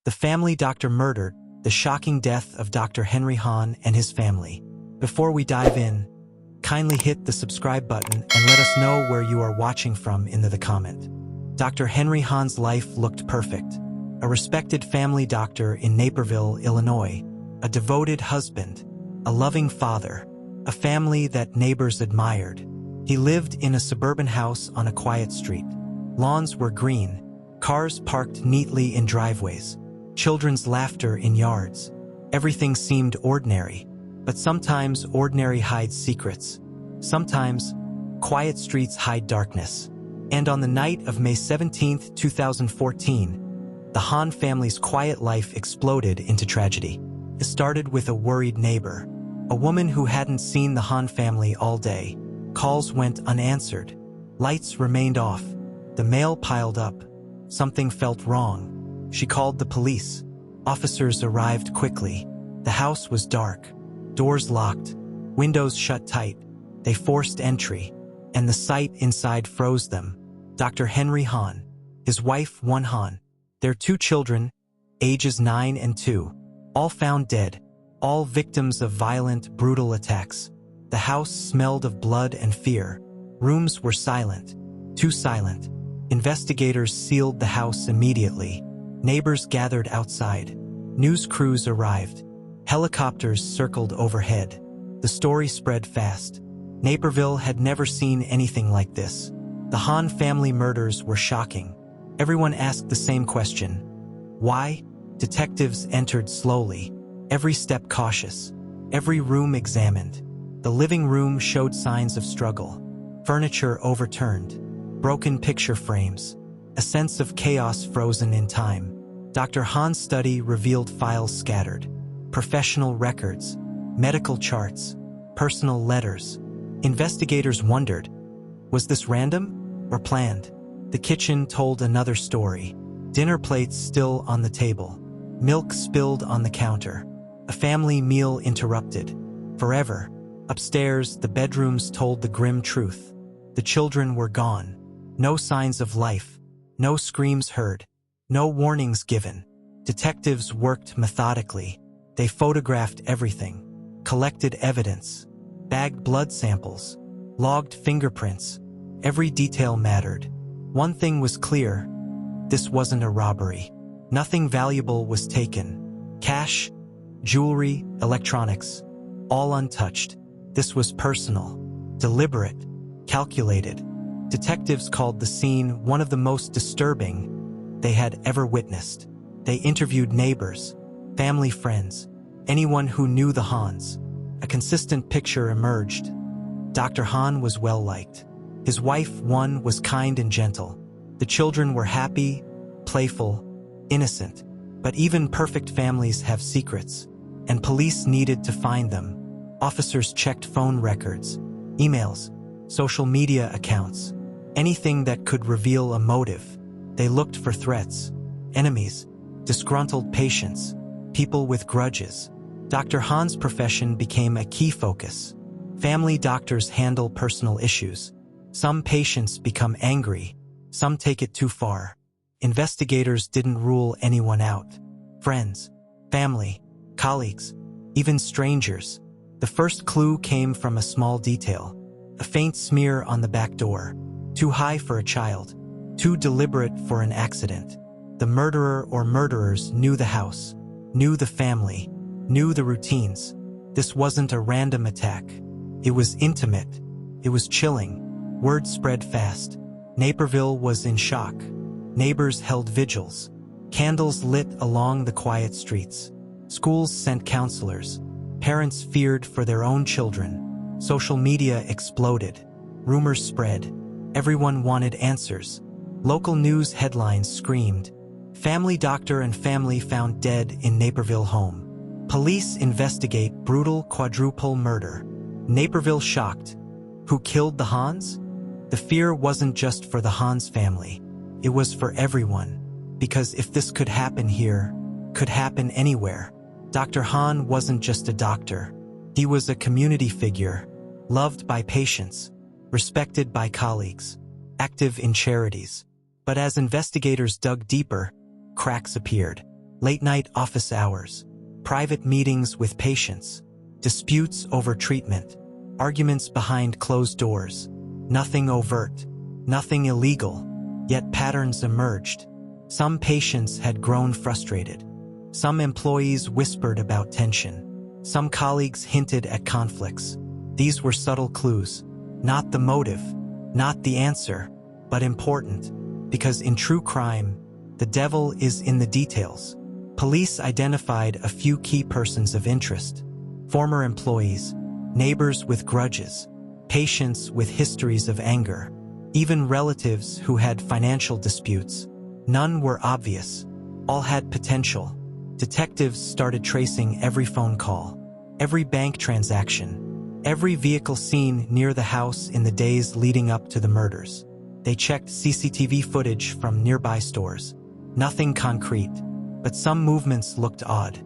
The family doctor murdered, the shocking death of Dr. Henry Hahn and his family. Before we dive in, kindly hit the subscribe button and let us know where you are watching from in the comment. Dr. Henry Hahn's life looked perfect. A respected family doctor in Naperville, Illinois, a devoted husband, a loving father, a family that neighbors admired. He lived in a suburban house on a quiet street. Lawns were green, cars parked neatly in driveways, children's laughter in yards. Everything seemed ordinary, but sometimes ordinary hides secrets. Sometimes, quiet streets hide darkness. And on the night of May 17, 2014, the Hahn family's quiet life exploded into tragedy. It started with a worried neighbor, a woman who hadn't seen the Hahn family all day. Calls went unanswered. Lights remained off. The mail piled up. Something felt wrong. She called the police. Officers arrived quickly. The house was dark. Doors locked. Windows shut tight. They forced entry, and the sight inside froze them. Dr. Henry Hahn, his wife One Hahn, their 2 children, ages 9 and 2, all found dead, all victims of violent, brutal attacks. The house smelled of blood and fear. Rooms were silent, too silent. Investigators sealed the house immediately. Neighbors gathered outside. News crews arrived. Helicopters circled overhead. The story spread fast. Naperville had never seen anything like this. The Hahn family murders were shocking. Everyone asked the same question. Why? Detectives entered slowly, every step cautious, every room examined. The living room showed signs of struggle. Furniture overturned, broken picture frames, a sense of chaos frozen in time. Dr. Hahn's study revealed files scattered, professional records, medical charts, personal letters. Investigators wondered, was this random or planned? The kitchen told another story. Dinner plates still on the table. Milk spilled on the counter. A family meal interrupted. Forever. Upstairs, the bedrooms told the grim truth. The children were gone. No signs of life. No screams heard. No warnings given. Detectives worked methodically. They photographed everything. Collected evidence. Bagged blood samples. Logged fingerprints. Every detail mattered. One thing was clear. This wasn't a robbery. Nothing valuable was taken. Cash, jewelry, electronics, all untouched. This was personal, deliberate, calculated. Detectives called the scene one of the most disturbing they had ever witnessed. They interviewed neighbors, family friends, anyone who knew the Hahns. A consistent picture emerged. Dr. Hahn was well-liked. His wife, One, was kind and gentle. The children were happy, playful, innocent. But even perfect families have secrets, and police needed to find them. Officers checked phone records, emails, social media accounts, anything that could reveal a motive. They looked for threats, enemies, disgruntled patients, people with grudges. Dr. Hahn's profession became a key focus. Family doctors handle personal issues. Some patients become angry, some take it too far. Investigators didn't rule anyone out. Friends, family, colleagues, even strangers. The first clue came from a small detail. A faint smear on the back door. Too high for a child. Too deliberate for an accident. The murderer or murderers knew the house, knew the family, knew the routines. This wasn't a random attack. It was intimate. It was chilling. Word spread fast. Naperville was in shock. Neighbors held vigils. Candles lit along the quiet streets. Schools sent counselors. Parents feared for their own children. Social media exploded. Rumors spread. Everyone wanted answers. Local news headlines screamed, "Family doctor and family found dead in Naperville home." Police investigate brutal quadruple murder. Naperville shocked. Who killed the Hahns? The fear wasn't just for the Hahns family. It was for everyone. Because if this could happen here, could happen anywhere. Dr. Hahn wasn't just a doctor. He was a community figure, loved by patients, respected by colleagues, active in charities. But as investigators dug deeper, cracks appeared. late-night office hours, private meetings with patients, disputes over treatment, arguments behind closed doors. Nothing overt, nothing illegal, yet patterns emerged. Some patients had grown frustrated. Some employees whispered about tension. Some colleagues hinted at conflicts. These were subtle clues, not the motive, not the answer, but important, because in true crime, the devil is in the details. Police identified a few key persons of interest: former employees, neighbors with grudges, patients with histories of anger, even relatives who had financial disputes. None were obvious. All had potential. Detectives started tracing every phone call, every bank transaction, every vehicle seen near the house in the days leading up to the murders. They checked CCTV footage from nearby stores. Nothing concrete, but some movements looked odd.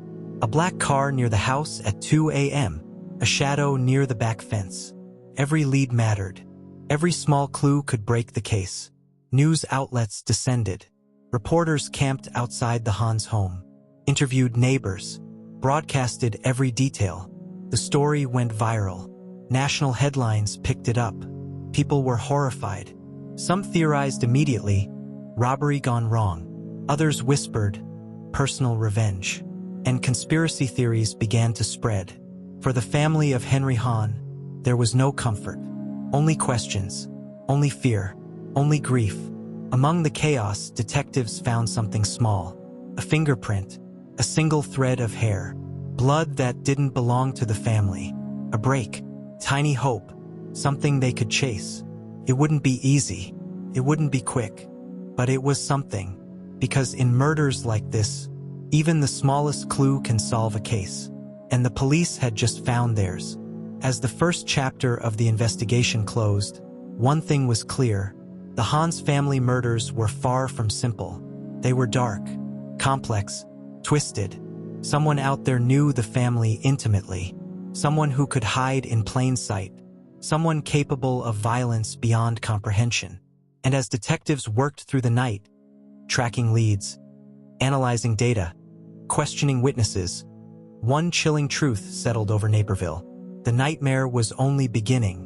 A black car near the house at 2 a.m., a shadow near the back fence. Every lead mattered. Every small clue could break the case. News outlets descended. Reporters camped outside the Hahn's home, interviewed neighbors, broadcasted every detail. The story went viral. National headlines picked it up. People were horrified. Some theorized immediately, robbery gone wrong. Others whispered, personal revenge. And conspiracy theories began to spread. For the family of Henry Hahn, there was no comfort. Only questions, only fear, only grief. Among the chaos, detectives found something small. A fingerprint, a single thread of hair, blood that didn't belong to the family. A break, tiny hope, something they could chase. It wouldn't be easy, it wouldn't be quick, but it was something. Because in murders like this, even the smallest clue can solve a case. And the police had just found theirs. As the first chapter of the investigation closed, one thing was clear. The Hahn's family murders were far from simple. They were dark, complex, twisted. Someone out there knew the family intimately. Someone who could hide in plain sight. Someone capable of violence beyond comprehension. And as detectives worked through the night, tracking leads, analyzing data, questioning witnesses, one chilling truth settled over Naperville. The nightmare was only beginning.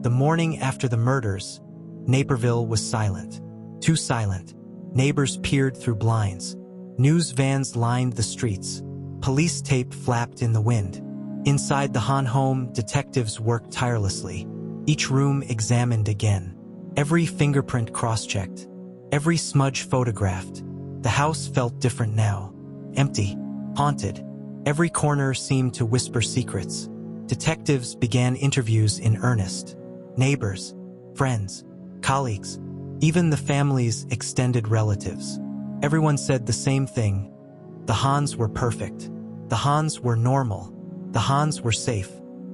The morning after the murders, Naperville was silent. Too silent. Neighbors peered through blinds. News vans lined the streets. Police tape flapped in the wind. Inside the Hahn home, detectives worked tirelessly. Each room examined again. Every fingerprint cross-checked. Every smudge photographed. The house felt different now. Empty. Haunted. Every corner seemed to whisper secrets. Detectives began interviews in earnest. Neighbors, friends, colleagues, even the family's extended relatives. Everyone said the same thing. The Hahns were perfect. The Hahns were normal. The Hahns were safe.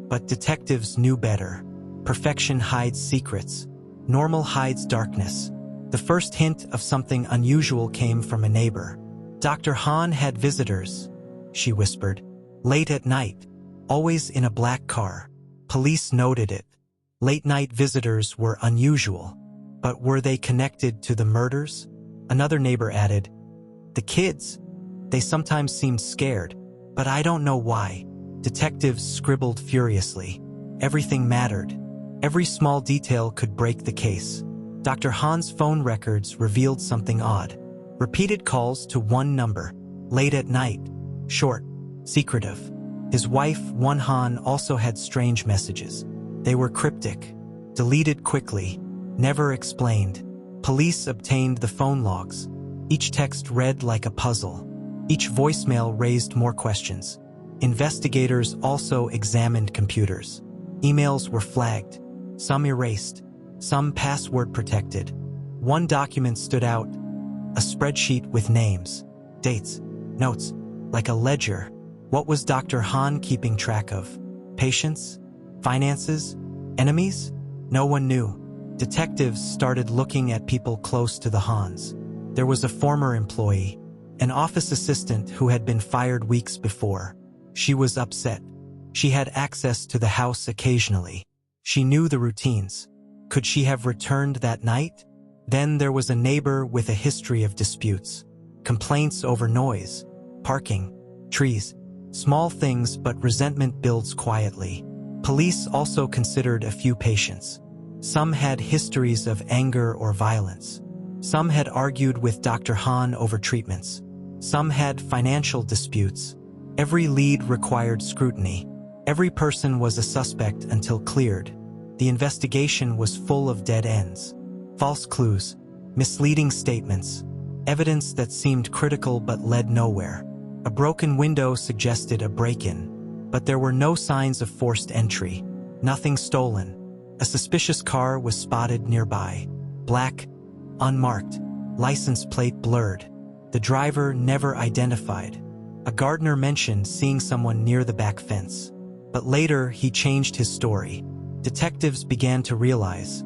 But detectives knew better. Perfection hides secrets. Normal hides darkness. The first hint of something unusual came from a neighbor. Dr. Hahn had visitors, she whispered. Late at night, always in a black car. Police noted it. Late-night visitors were unusual. But were they connected to the murders? Another neighbor added, the kids, they sometimes seemed scared, but I don't know why. Detectives scribbled furiously. Everything mattered. Every small detail could break the case. Dr. Hahn's phone records revealed something odd. Repeated calls to one number, late at night, short, secretive. His wife, One Hahn, also had strange messages. They were cryptic, deleted quickly, never explained. Police obtained the phone logs. Each text read like a puzzle. Each voicemail raised more questions. Investigators also examined computers. Emails were flagged, some erased, some password protected. One document stood out, a spreadsheet with names, dates, notes, like a ledger. What was Dr. Hahn keeping track of? Patients? Finances? Enemies? No one knew. Detectives started looking at people close to the Hahns. There was a former employee, an office assistant who had been fired weeks before. She was upset. She had access to the house occasionally. She knew the routines. Could she have returned that night? Then there was a neighbor with a history of disputes, complaints over noise, parking, trees, small things, but resentment builds quietly. Police also considered a few patients. Some had histories of anger or violence. Some had argued with Dr. Hahn over treatments. Some had financial disputes. Every lead required scrutiny. Every person was a suspect until cleared. The investigation was full of dead ends, false clues, misleading statements, evidence that seemed critical but led nowhere. A broken window suggested a break-in, but there were no signs of forced entry. Nothing stolen. A suspicious car was spotted nearby. Black, unmarked, license plate blurred. The driver never identified. A gardener mentioned seeing someone near the back fence. But later, he changed his story. Detectives began to realize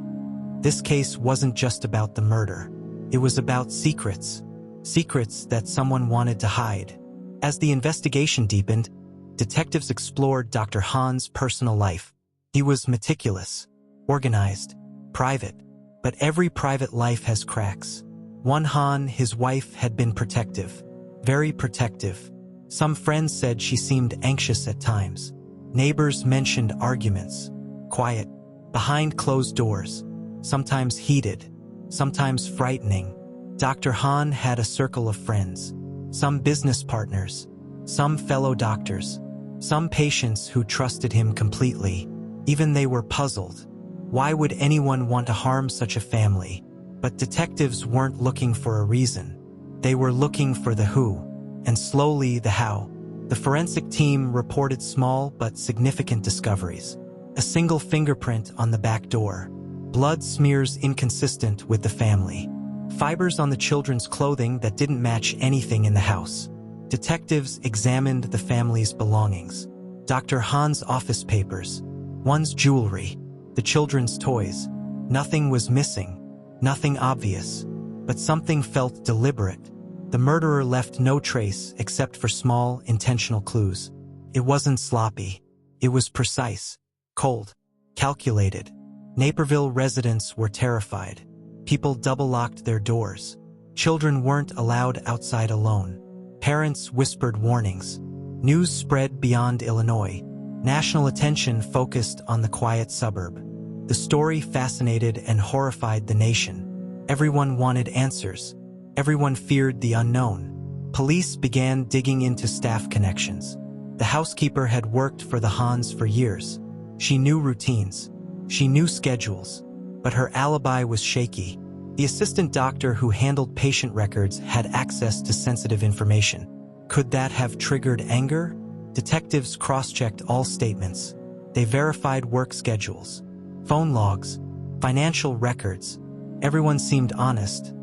this case wasn't just about the murder. It was about secrets. Secrets that someone wanted to hide. As the investigation deepened, detectives explored Dr. Hahn's personal life. He was meticulous, organized, private. But every private life has cracks. One Hahn, his wife, had been protective. Very protective. Some friends said she seemed anxious at times. Neighbors mentioned arguments. Quiet. Behind closed doors. Sometimes heated. Sometimes frightening. Dr. Hahn had a circle of friends. Some business partners. Some fellow doctors. Some patients who trusted him completely. Even they were puzzled. Why would anyone want to harm such a family? But detectives weren't looking for a reason. They were looking for the who, and slowly the how. The forensic team reported small but significant discoveries. A single fingerprint on the back door. Blood smears inconsistent with the family. Fibers on the children's clothing that didn't match anything in the house. Detectives examined the family's belongings. Dr. Hahn's office papers. One's jewelry. The children's toys. Nothing was missing. Nothing obvious. But something felt deliberate. The murderer left no trace except for small, intentional clues. It wasn't sloppy. It was precise, cold, calculated. Naperville residents were terrified. People double-locked their doors. Children weren't allowed outside alone. Parents whispered warnings. News spread beyond Illinois. National attention focused on the quiet suburb. The story fascinated and horrified the nation. Everyone wanted answers. Everyone feared the unknown. Police began digging into staff connections. The housekeeper had worked for the Hahns for years. She knew routines. She knew schedules. But her alibi was shaky. The assistant doctor who handled patient records had access to sensitive information. Could that have triggered anger? Detectives cross-checked all statements. They verified work schedules, phone logs, financial records. Everyone seemed honest.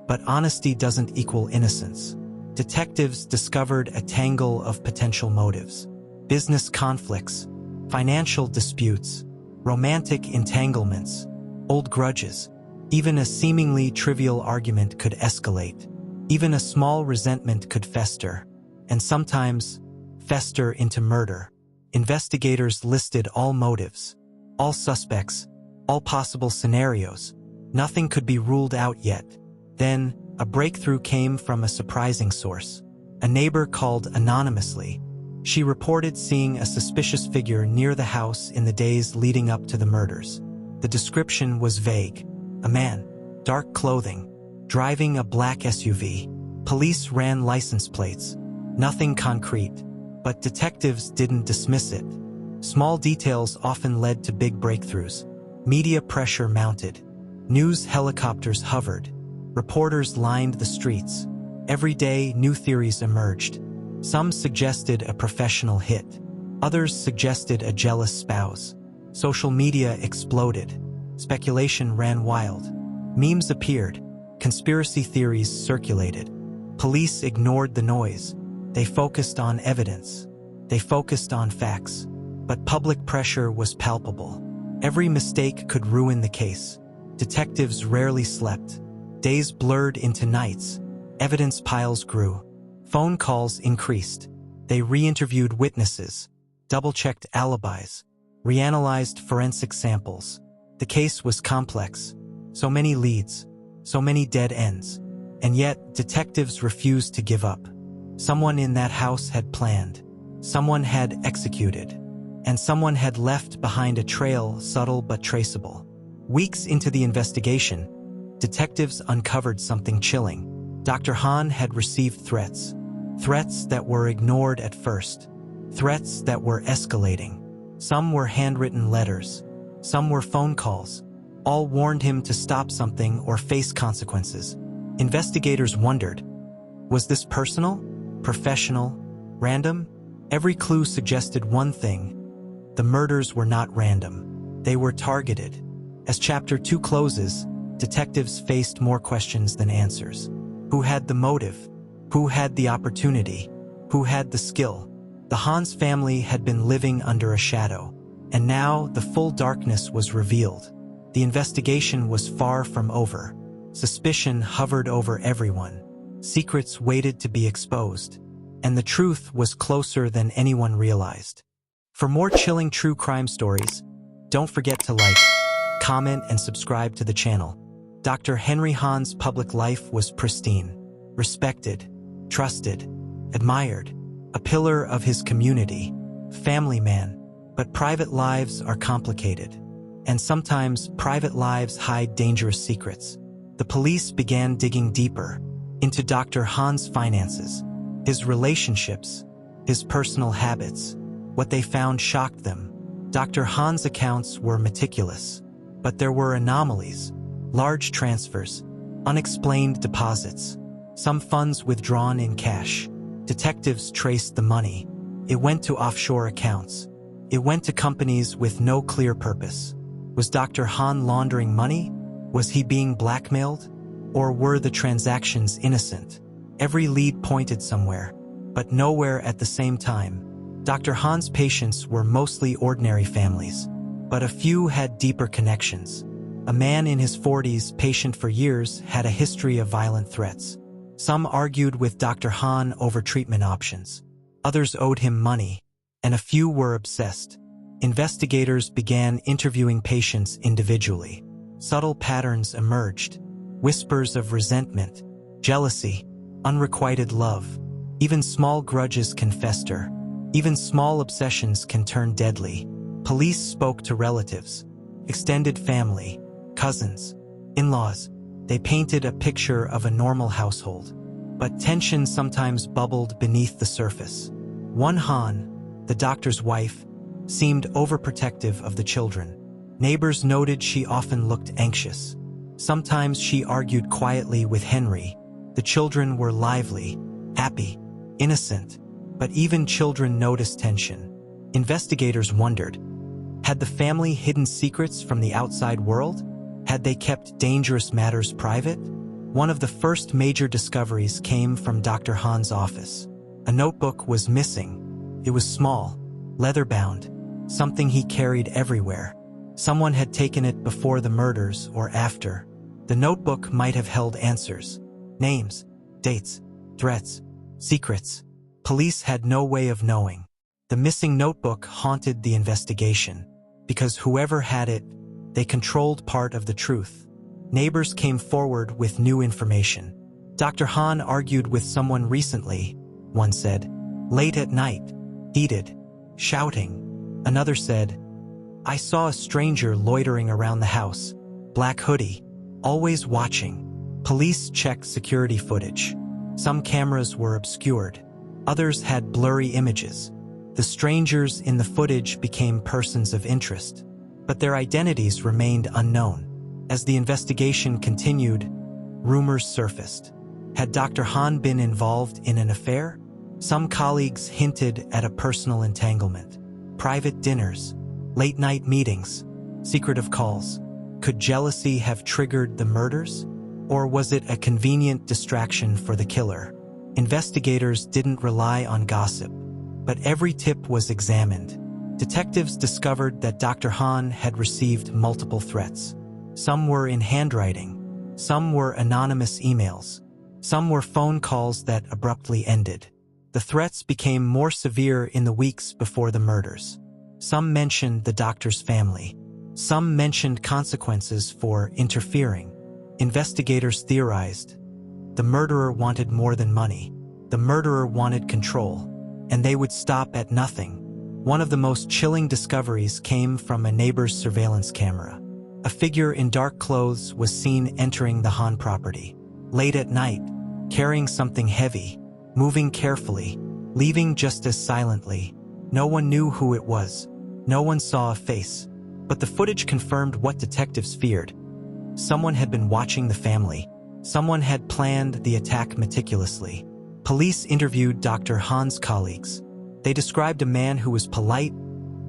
But honesty doesn't equal innocence. Detectives discovered a tangle of potential motives. Business conflicts, financial disputes, romantic entanglements, old grudges. Even a seemingly trivial argument could escalate. Even a small resentment could fester. And sometimes, fester into murder. Investigators listed all motives, all suspects, all possible scenarios. Nothing could be ruled out yet. Then, a breakthrough came from a surprising source. A neighbor called anonymously. She reported seeing a suspicious figure near the house in the days leading up to the murders. The description was vague. A man, dark clothing, driving a black SUV. Police ran license plates. Nothing concrete. But detectives didn't dismiss it. Small details often led to big breakthroughs. Media pressure mounted. News helicopters hovered. Reporters lined the streets. Every day, new theories emerged. Some suggested a professional hit. Others suggested a jealous spouse. Social media exploded. Speculation ran wild. Memes appeared. Conspiracy theories circulated. Police ignored the noise. They focused on evidence. They focused on facts. But public pressure was palpable. Every mistake could ruin the case. Detectives rarely slept. Days blurred into nights. Evidence piles grew. Phone calls increased. They re-interviewed witnesses, double-checked alibis, reanalyzed forensic samples. The case was complex. So many leads. So many dead ends. And yet, detectives refused to give up. Someone in that house had planned. Someone had executed. And someone had left behind a trail, subtle but traceable. Weeks into the investigation, detectives uncovered something chilling. Dr. Hahn had received threats. Threats that were ignored at first. Threats that were escalating. Some were handwritten letters. Some were phone calls. All warned him to stop something or face consequences. Investigators wondered, was this personal, professional, random? Every clue suggested one thing. The murders were not random. They were targeted. As Chapter 2 closes, detectives faced more questions than answers. Who had the motive? Who had the opportunity? Who had the skill? The Hans family had been living under a shadow, and now the full darkness was revealed. The investigation was far from over. Suspicion hovered over everyone. Secrets waited to be exposed, and the truth was closer than anyone realized. For more chilling true crime stories, don't forget to like, comment, and subscribe to the channel. Dr. Henry Hahn's public life was pristine, respected, trusted, admired, a pillar of his community, family man. But private lives are complicated, and sometimes private lives hide dangerous secrets. The police began digging deeper into Dr. Hahn's finances, his relationships, his personal habits. What they found shocked them. Dr. Hahn's accounts were meticulous, but there were anomalies, large transfers, unexplained deposits, some funds withdrawn in cash. Detectives traced the money. It went to offshore accounts. It went to companies with no clear purpose. Was Dr. Hahn laundering money? Was he being blackmailed? Or were the transactions innocent? Every lead pointed somewhere, but nowhere at the same time. Dr. Hahn's patients were mostly ordinary families, but a few had deeper connections. A man in his 40s, patient for years, had a history of violent threats. Some argued with Dr. Hahn over treatment options. Others owed him money, and a few were obsessed. Investigators began interviewing patients individually. Subtle patterns emerged. Whispers of resentment, jealousy, unrequited love. Even small grudges can fester. Even small obsessions can turn deadly. Police spoke to relatives, extended family, cousins, in-laws. They painted a picture of a normal household. But tension sometimes bubbled beneath the surface. One Hahn, the doctor's wife, seemed overprotective of the children. Neighbors noted she often looked anxious. Sometimes she argued quietly with Henry. The children were lively, happy, innocent, but even children noticed tension. Investigators wondered, had the family hidden secrets from the outside world? Had they kept dangerous matters private? One of the first major discoveries came from Dr. Hahn's office. A notebook was missing. It was small, leather-bound, something he carried everywhere. Someone had taken it before the murders or after. The notebook might have held answers. Names, dates, threats, secrets. Police had no way of knowing. The missing notebook haunted the investigation, because whoever had it, they controlled part of the truth. Neighbors came forward with new information. Dr. Hahn argued with someone recently, one said, late at night, heated, shouting. Another said, I saw a stranger loitering around the house, black hoodie, always watching. Police checked security footage. Some cameras were obscured. Others had blurry images. The strangers in the footage became persons of interest, but their identities remained unknown. As the investigation continued, rumors surfaced. Had Dr. Hahn been involved in an affair? Some colleagues hinted at a personal entanglement. Private dinners, late-night meetings, secretive calls. Could jealousy have triggered the murders? Or was it a convenient distraction for the killer? Investigators didn't rely on gossip, but every tip was examined. Detectives discovered that Dr. Hahn had received multiple threats. Some were in handwriting, some were anonymous emails, some were phone calls that abruptly ended. The threats became more severe in the weeks before the murders. Some mentioned the doctor's family. Some mentioned consequences for interfering. Investigators theorized. The murderer wanted more than money. The murderer wanted control, and they would stop at nothing. One of the most chilling discoveries came from a neighbor's surveillance camera. A figure in dark clothes was seen entering the Hahn property. Late at night, carrying something heavy, moving carefully, leaving just as silently. No one knew who it was. No one saw a face. But the footage confirmed what detectives feared. Someone had been watching the family. Someone had planned the attack meticulously. Police interviewed Dr. Hahn's colleagues. They described a man who was polite,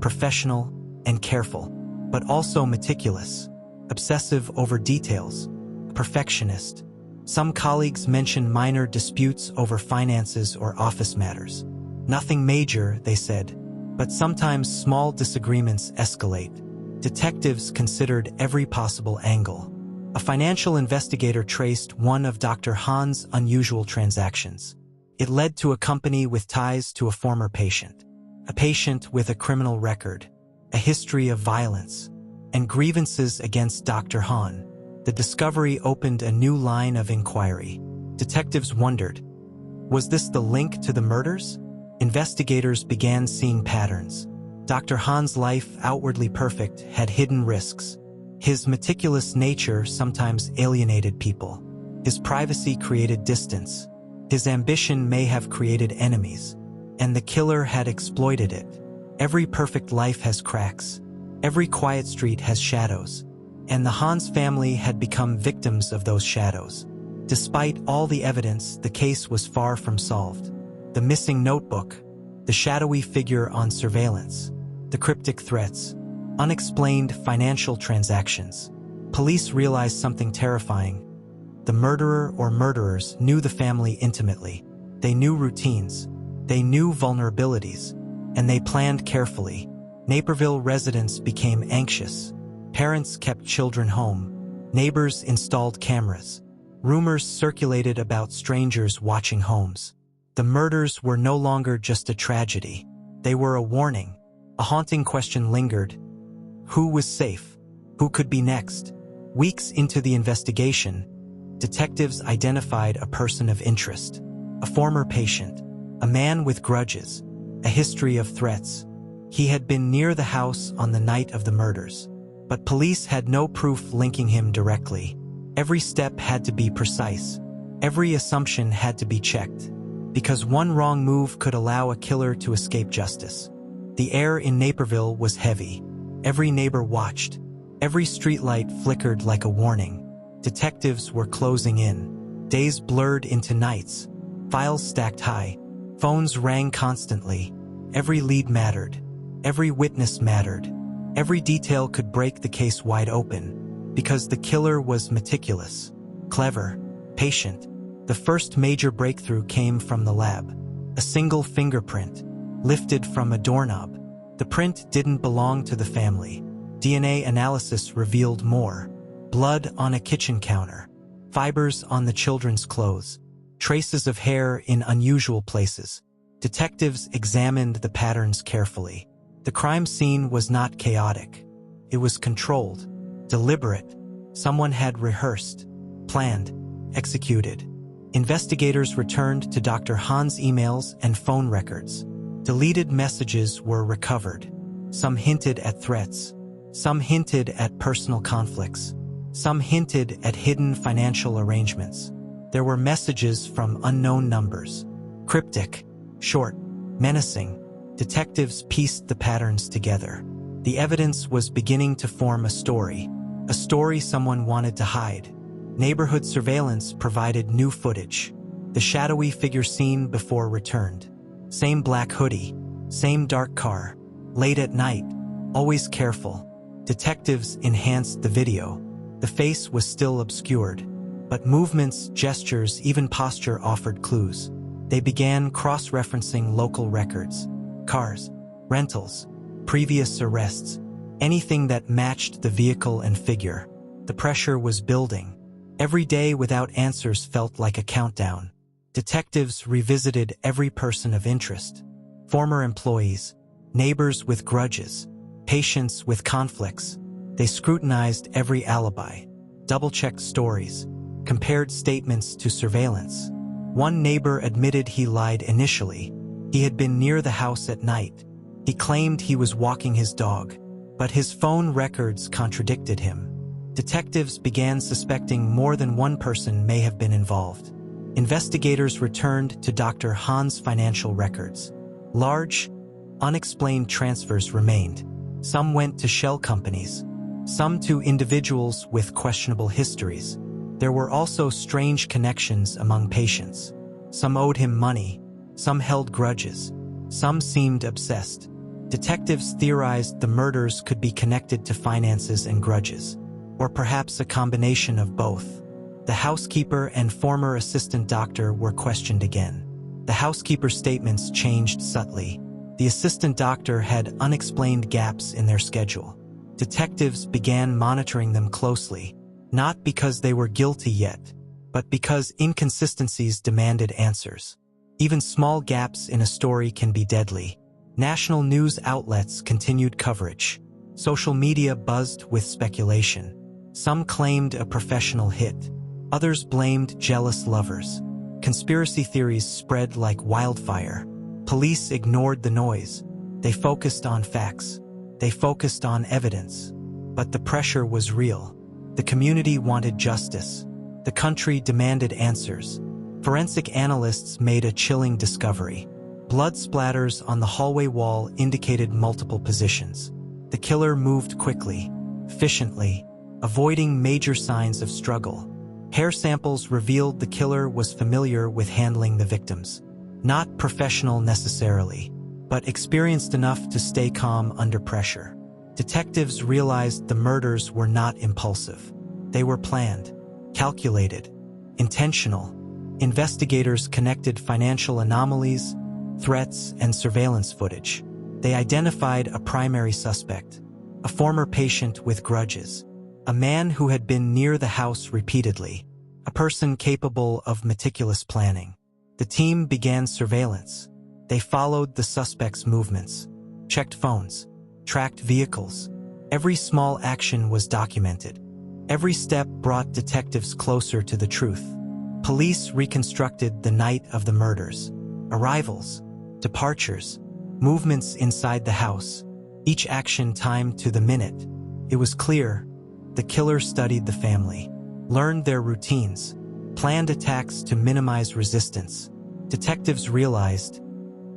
professional, and careful, but also meticulous, obsessive over details, perfectionist. Some colleagues mentioned minor disputes over finances or office matters. Nothing major, they said, but sometimes small disagreements escalate. Detectives considered every possible angle. A financial investigator traced one of Dr. Hahn's unusual transactions. It led to a company with ties to a former patient. A patient with a criminal record, a history of violence, and grievances against Dr. Hahn. The discovery opened a new line of inquiry. Detectives wondered, was this the link to the murders? Investigators began seeing patterns. Dr. Hahn's life, outwardly perfect, had hidden risks. His meticulous nature sometimes alienated people. His privacy created distance. His ambition may have created enemies. And the killer had exploited it. Every perfect life has cracks. Every quiet street has shadows. And the Hahn's family had become victims of those shadows. Despite all the evidence, the case was far from solved. The missing notebook, the shadowy figure on surveillance, the cryptic threats, unexplained financial transactions. Police realized something terrifying. The murderer or murderers knew the family intimately. They knew routines. They knew vulnerabilities. And they planned carefully. Naperville residents became anxious. Parents kept children home. Neighbors installed cameras. Rumors circulated about strangers watching homes. The murders were no longer just a tragedy. They were a warning. A haunting question lingered. Who was safe? Who could be next? Weeks into the investigation, detectives identified a person of interest. A former patient. A man with grudges. A history of threats. He had been near the house on the night of the murders. But police had no proof linking him directly. Every step had to be precise. Every assumption had to be checked. Because one wrong move could allow a killer to escape justice. The air in Naperville was heavy. Every neighbor watched. Every streetlight flickered like a warning. Detectives were closing in. Days blurred into nights. Files stacked high. Phones rang constantly. Every lead mattered. Every witness mattered. Every detail could break the case wide open. Because the killer was meticulous, clever, patient. The first major breakthrough came from the lab. A single fingerprint, lifted from a doorknob. The print didn't belong to the family. DNA analysis revealed more. Blood on a kitchen counter. Fibers on the children's clothes. Traces of hair in unusual places. Detectives examined the patterns carefully. The crime scene was not chaotic. It was controlled, deliberate. Someone had rehearsed, planned, executed. Investigators returned to Dr. Hahn's emails and phone records. Deleted messages were recovered. Some hinted at threats. Some hinted at personal conflicts. Some hinted at hidden financial arrangements. There were messages from unknown numbers. Cryptic, short, menacing. Detectives pieced the patterns together. The evidence was beginning to form a story someone wanted to hide. Neighborhood surveillance provided new footage. The shadowy figure seen before returned. Same black hoodie, same dark car, late at night, always careful. Detectives enhanced the video. The face was still obscured, but movements, gestures, even posture offered clues. They began cross-referencing local records. Cars, rentals, previous arrests, anything that matched the vehicle and figure. The pressure was building. Every day without answers felt like a countdown. Detectives revisited every person of interest. Former employees, neighbors with grudges, patients with conflicts. They scrutinized every alibi. double-checked stories, compared statements to surveillance. One neighbor admitted he lied initially. He had been near the house at night. He claimed he was walking his dog, but his phone records contradicted him. Detectives began suspecting more than one person may have been involved. Investigators returned to Dr. Hahn's financial records. Large, unexplained transfers remained. Some went to shell companies, some to individuals with questionable histories. There were also strange connections among patients. Some owed him money, some held grudges, some seemed obsessed. Detectives theorized the murders could be connected to finances and grudges, or perhaps a combination of both. The housekeeper and former assistant doctor were questioned again. The housekeeper's statements changed subtly. The assistant doctor had unexplained gaps in their schedule. Detectives began monitoring them closely, not because they were guilty yet, but because inconsistencies demanded answers. Even small gaps in a story can be deadly. National news outlets continued coverage. Social media buzzed with speculation. Some claimed a professional hit. Others blamed jealous lovers. Conspiracy theories spread like wildfire. Police ignored the noise. They focused on facts. They focused on evidence. But the pressure was real. The community wanted justice. The country demanded answers. Forensic analysts made a chilling discovery. Blood splatters on the hallway wall indicated multiple positions. The killer moved quickly, efficiently, avoiding major signs of struggle. Hair samples revealed the killer was familiar with handling the victims. Not professional necessarily, but experienced enough to stay calm under pressure. Detectives realized the murders were not impulsive. They were planned, calculated, intentional. Investigators connected financial anomalies, threats, and surveillance footage. They identified a primary suspect, a former patient with grudges, a man who had been near the house repeatedly, a person capable of meticulous planning. The team began surveillance. They followed the suspect's movements, checked phones, tracked vehicles. Every small action was documented. Every step brought detectives closer to the truth. Police reconstructed the night of the murders. Arrivals, departures, movements inside the house, each action timed to the minute. It was clear the killer studied the family, learned their routines, planned attacks to minimize resistance. Detectives realized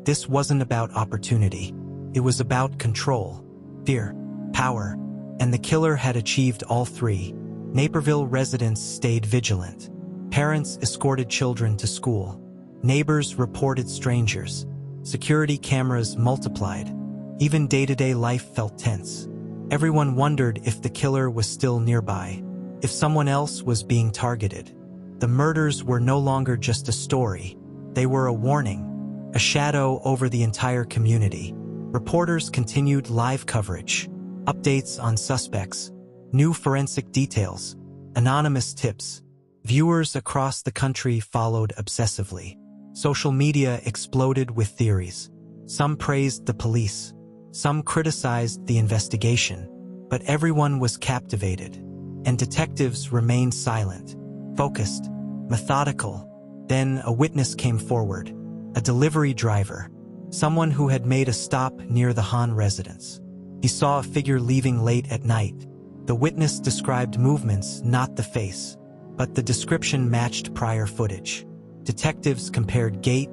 this wasn't about opportunity. It was about control, fear, power, and the killer had achieved all three. Naperville residents stayed vigilant. Parents escorted children to school. Neighbors reported strangers. Security cameras multiplied. Even day-to-day life felt tense. Everyone wondered if the killer was still nearby, if someone else was being targeted. The murders were no longer just a story. They were a warning, a shadow over the entire community. Reporters continued live coverage, updates on suspects, new forensic details, anonymous tips. Viewers across the country followed obsessively. Social media exploded with theories. Some praised the police. Some criticized the investigation. But everyone was captivated. And detectives remained silent, focused, methodical. Then a witness came forward. A delivery driver. Someone who had made a stop near the Hahn residence. He saw a figure leaving late at night. The witness described movements, not the face. But the description matched prior footage. Detectives compared gait,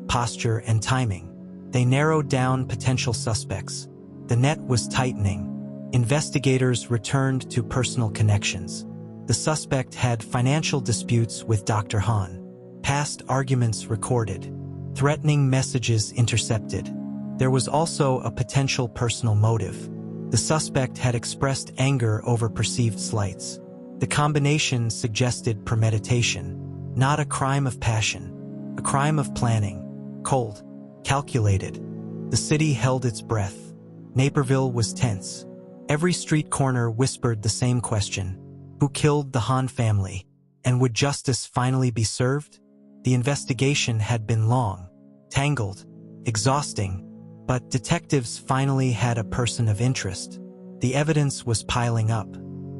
posture, and timing. They narrowed down potential suspects. The net was tightening. Investigators returned to personal connections. The suspect had financial disputes with Dr. Hahn. Past arguments recorded. Threatening messages intercepted. There was also a potential personal motive. The suspect had expressed anger over perceived slights. The combination suggested premeditation, not a crime of passion, a crime of planning, cold, calculated. The city held its breath. Naperville was tense. Every street corner whispered the same question: who killed the Hahn family? And would justice finally be served? The investigation had been long, tangled, exhausting, but detectives finally had a person of interest. The evidence was piling up.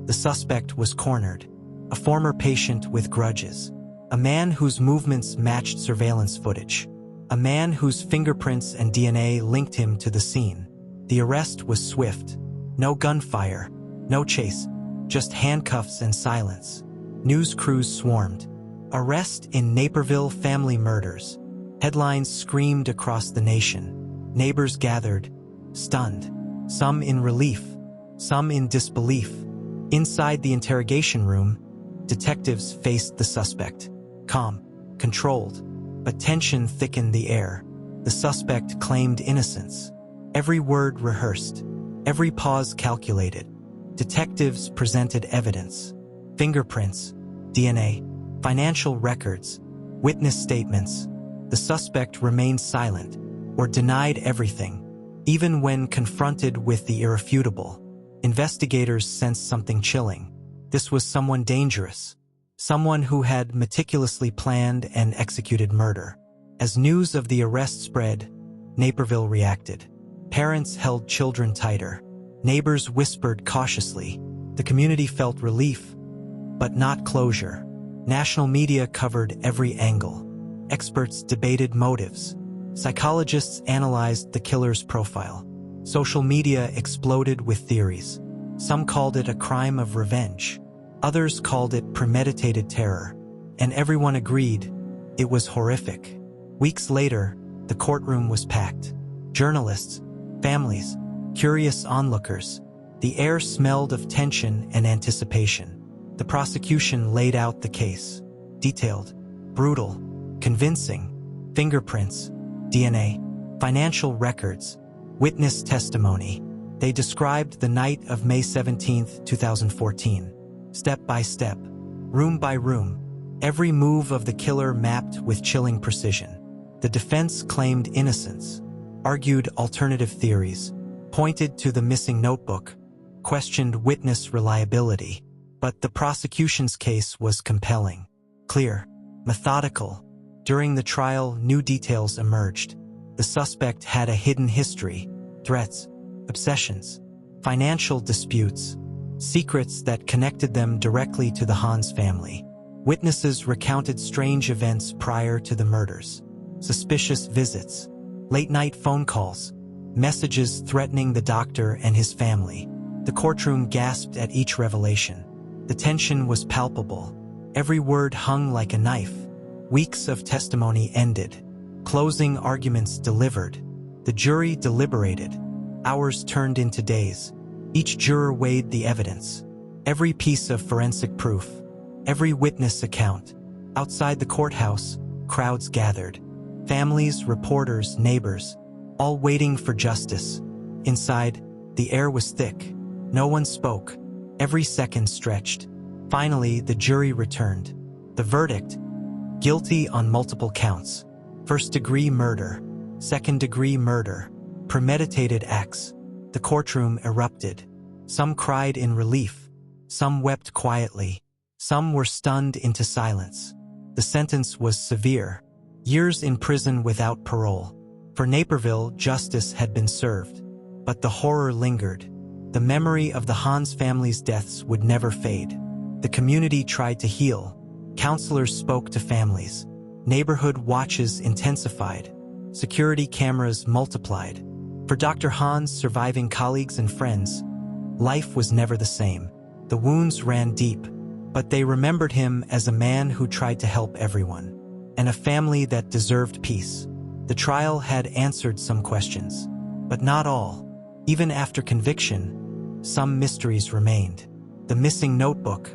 The suspect was cornered. a former patient with grudges, a man whose movements matched surveillance footage, a man whose fingerprints and DNA linked him to the scene. The arrest was swift. No gunfire, no chase, just handcuffs and silence. News crews swarmed. Arrest in Naperville family murders. Headlines screamed across the nation. Neighbors gathered, stunned, some in relief, some in disbelief. Inside the interrogation room, detectives faced the suspect. Calm, controlled, but tension thickened the air. The suspect claimed innocence. Every word rehearsed, every pause calculated. Detectives presented evidence. Fingerprints, DNA, financial records, witness statements. The suspect remained silent or denied everything. Even when confronted with the irrefutable, investigators sensed something chilling. This was someone dangerous, someone who had meticulously planned and executed murder. As news of the arrest spread, Naperville reacted. Parents held children tighter. Neighbors whispered cautiously. The community felt relief, but not closure. National media covered every angle. Experts debated motives. Psychologists analyzed the killer's profile. Social media exploded with theories. Some called it a crime of revenge. Others called it premeditated terror. And everyone agreed it was horrific. Weeks later, the courtroom was packed. Journalists, families, curious onlookers. The air smelled of tension and anticipation. The prosecution laid out the case. Detailed, brutal, convincing. Fingerprints, DNA, financial records, witness testimony. They described the night of May 17, 2014. Step by step, room by room, every move of the killer mapped with chilling precision. The defense claimed innocence, argued alternative theories, pointed to the missing notebook, questioned witness reliability. But the prosecution's case was compelling, clear, methodical. During the trial, new details emerged. The suspect had a hidden history, threats, obsessions, financial disputes, secrets that connected them directly to the Hans family. Witnesses recounted strange events prior to the murders, suspicious visits, late-night phone calls, messages threatening the doctor and his family. The courtroom gasped at each revelation. The tension was palpable. Every word hung like a knife. Weeks of testimony ended. Closing arguments delivered. The jury deliberated. Hours turned into days. Each juror weighed the evidence. Every piece of forensic proof. Every witness account. Outside the courthouse, crowds gathered. Families, reporters, neighbors, all waiting for justice. Inside, the air was thick. No one spoke. Every second stretched. Finally, the jury returned. The verdict: guilty on multiple counts. First-degree murder, second-degree murder, premeditated acts. The courtroom erupted. Some cried in relief. Some wept quietly. Some were stunned into silence. The sentence was severe. Years in prison without parole. For Naperville, justice had been served. But the horror lingered. The memory of the Hans family's deaths would never fade. The community tried to heal. Counselors spoke to families. Neighborhood watches intensified. Security cameras multiplied. For Dr. Hans' surviving colleagues and friends, life was never the same. The wounds ran deep, but they remembered him as a man who tried to help everyone, and a family that deserved peace. The trial had answered some questions, but not all. Even after conviction, some mysteries remained. The missing notebook,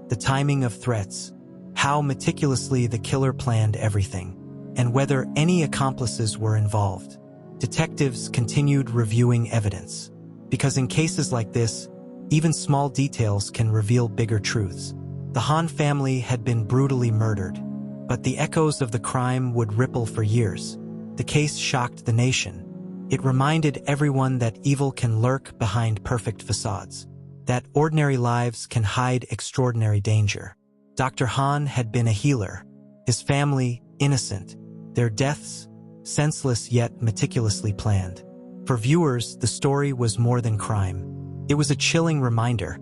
the timing of threats, how meticulously the killer planned everything, and whether any accomplices were involved. Detectives continued reviewing evidence, because in cases like this, even small details can reveal bigger truths. The Hahn family had been brutally murdered, but the echoes of the crime would ripple for years. The case shocked the nation. It reminded everyone that evil can lurk behind perfect facades, that ordinary lives can hide extraordinary danger. Dr. Hahn had been a healer, his family innocent, their deaths senseless yet meticulously planned. For viewers, the story was more than crime. It was a chilling reminder.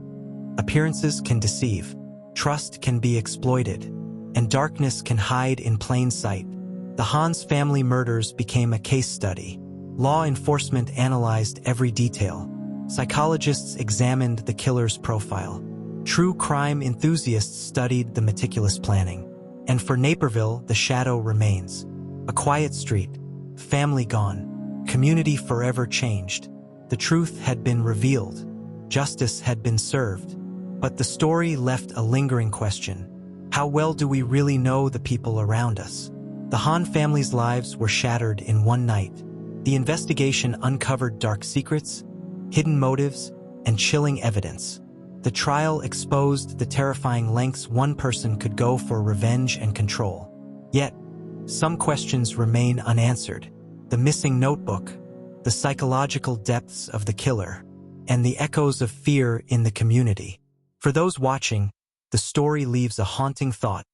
Appearances can deceive, trust can be exploited, and darkness can hide in plain sight. The Hans family murders became a case study. Law enforcement analyzed every detail. Psychologists examined the killer's profile. True crime enthusiasts studied the meticulous planning. And for Naperville, the shadow remains. A quiet street, family gone, community forever changed. The truth had been revealed. Justice had been served. But the story left a lingering question. How well do we really know the people around us? The Han family's lives were shattered in one night. The investigation uncovered dark secrets, hidden motives, and chilling evidence. The trial exposed the terrifying lengths one person could go for revenge and control. Yet, some questions remain unanswered. The missing notebook, the psychological depths of the killer, and the echoes of fear in the community. For those watching, the story leaves a haunting thought.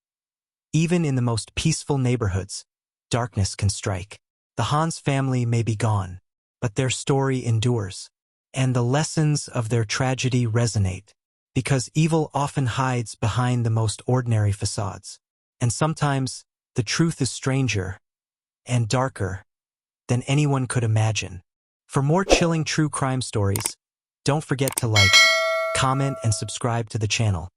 Even in the most peaceful neighborhoods, darkness can strike. The Hans family may be gone, but their story endures. And the lessons of their tragedy resonate, because evil often hides behind the most ordinary facades. And sometimes, the truth is stranger and darker than anyone could imagine. For more chilling true crime stories, don't forget to like, comment, and subscribe to the channel.